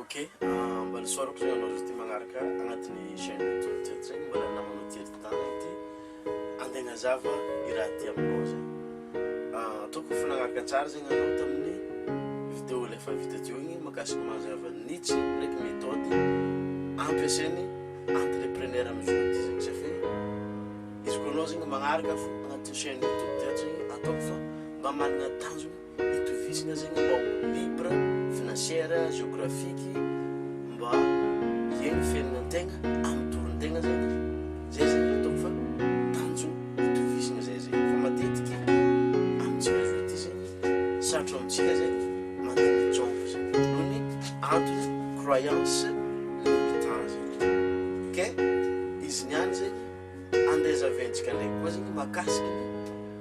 Ok, mbola soarako zegny anao izy ty magnaraka agnatin'ny chaîne YouTube teto zegny mbola namanao THIERRY Titan ity andeha hagnazava i raha ty aminao zegny. Ataoko fa nagnaraka tsara zegny anao tamin'ny vidéo le efa vita teo igny mahakasiky mazava niche ndraiky méthode ampiasainy entrepreneur am'izao ty zegny satria izy koa anao zegny magnaraka fo agnatin'ny chaîne YouTube teto zegny ataoko fa mba manana tanjony itovisana zegny mba ho libre financière géographique mba hiaigny fiainagnantegna amin'ny toron-tegna zegny zay zegny ataoko fa tanjony itovisana zay zegny fa matetiky amintsika zao ty zegny sarotro amintsika zegny mandeha mijongo zegny noho ny antony croyance limitant zegny ke izy niany zegny andeha zaventsika ndraiky koa zegny mahakasiky ny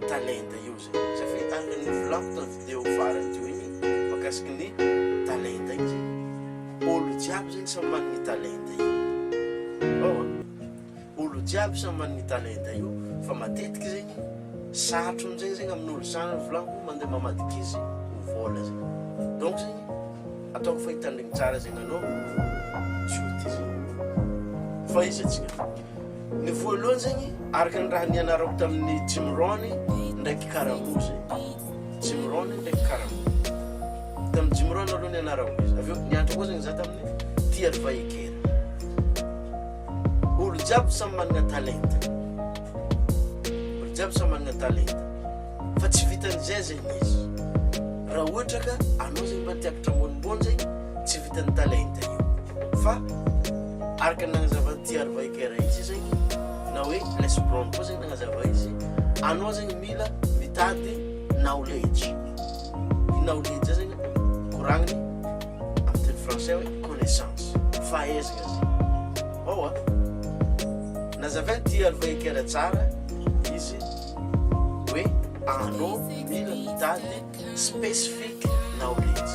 talenta io zegny satria araka ny volako tamin'ny vidéo farany teo igny mahakasiky ny talenta igny zegny olo jiaby zegny samy managny talenta io olo jiaby samy managny talenta io fa matetiky zegny sarotro amizay zegny amin'olo sanany volako mandeha mamadiky izy ho vola zegny donc zegny ataoko fa hitandregny tsara zegny anao soty zegny fa izy atsika ny voalohany zegny araka ny raha nianarako tamin'ny jimrony ndraiky karamozy jimrony ndraiky karamozy tamin'ny jimrony aloha nianarako izy aveo nianatra koa zegny za tamin'ny THIERRY Titan olo jiaby samy managna talenta olo jiaby samy managna talenta fa tsy vitan'izay zegny izy raha ohatra ka anao zegny mba tiakatra ambonimbony zegny tsy vitan'ny talenta io fa araka nagnazava THIERRY Titan izy zegny na hoe lesbron koa zegny nagnazava izy anao zegny mila mitady knowledge i knowledge zegny koragniny amin'ny teny français hoe connaissance fahaizana zegny nazavainy THIERRY Titan tsara izy hoe anao mila mitady specific knowledge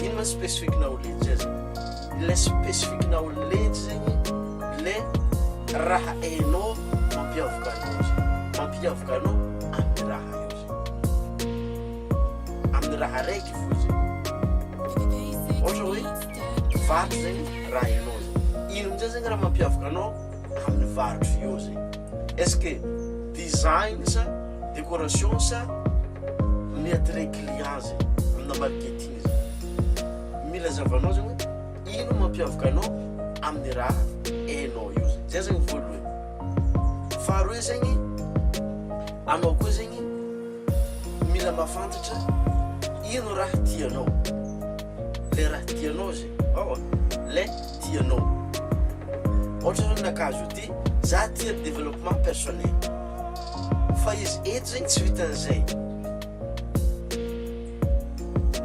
ino ma specific knowledge zegny le specific knowledge zegny le raha hainao mampiavaka anao amin'ny raha io zegny amin'ny raha raiky fo zegny ohatra hoe varotro zegny raha hainao zegny ino amizay zegny raha mampiavaka anao amin'ny varotro io zegny est-ce que design sa décoration sa miattirer client zegny amina marketing zegny mila zavanao zegny ino mampiavaka anao amin'ny raha hainao io zegny zay zegny voalohany faharoe zegny anao koa zegny mila mahafantatra ino raha tianao le raha tianao zegny le tianao ohatra zao nakazo ty za tia développement personnel fa izy eto zegny tsy vitan'izay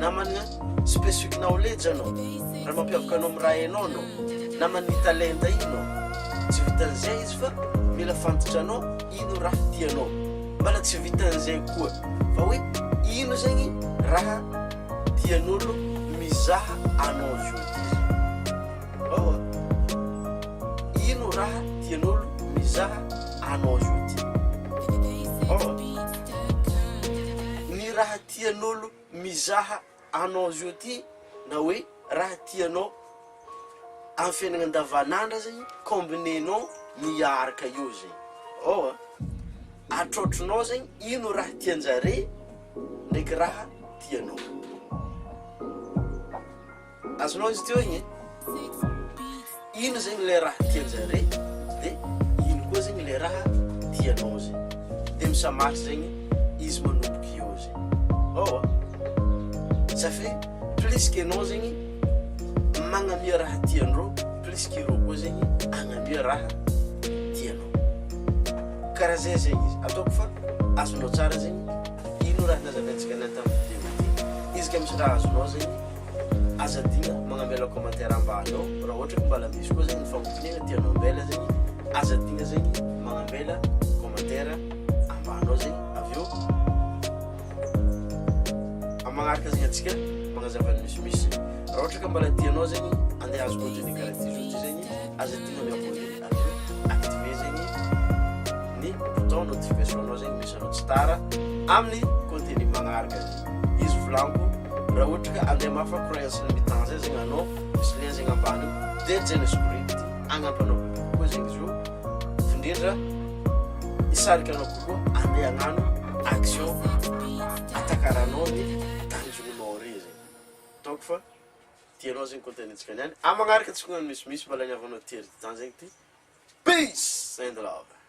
na managna specific knowledge anao raha mampiavaka anao amin'ny raha hainao anao na managny talenta inao tsy vitan'izay izy fa mila fantatra anao ino raha tianao mbala tsy vitan'izay koa fa hoe ino zegny raha tian'olo mizaha anao zio ty ino raha tian'olo mizaha anao zio ty ny raha tian'olo mizaha anao zio ty na hoe raha tianao amin'ny fiainagna andavanandra zegny combinenao miaraka io zegny atrotronao zegny ino raha tianjare ndraiky raha tianao azonao izy teo igny ino zegny le raha tianjare de ino koa zegny le raha tianao zegny de misamaty zegny izy manomboky io zegny safia plus que anao zegny magnamia raha tiandreo plus que ireo koa zegny agnamia raha tianao karaha zay zegny izy ataoko fa azonao tsara zegny ino raha nazavaintsika na tamin'ny vidéo ty izy ka misy raha azonao zegny azadigna magnamela commentaire ambanao raha ohatra ka mbala misy koa zegny fampidigna tianao ambela zegny azadigna zegny magnamela commentaire ambanao zegny aveo amagnaraka zegny atsika magnazava ny misimisy raha ohatra ka mbala tianao zegny andeha azo continue karaha ty zao ty zegny azadigna miabonny aveo activer zegny bouton notification anao zegny misy anao tsy tara amin'ny contenu magnaraka zegny izy volaniko raha ohatra ka andeha mafa croyance limitant zay zegny anao misy lien zegny ambany dia jeny script agnampanao koa zegny izy io findrindra isarika anao kokoa andeha agnano action atakaranao ny tanjonanao re zegny donc fa tianao zegny contentsika niany amagnaraka tsika misy mbalaniavanao THIERRY Titan zegny ty peace and love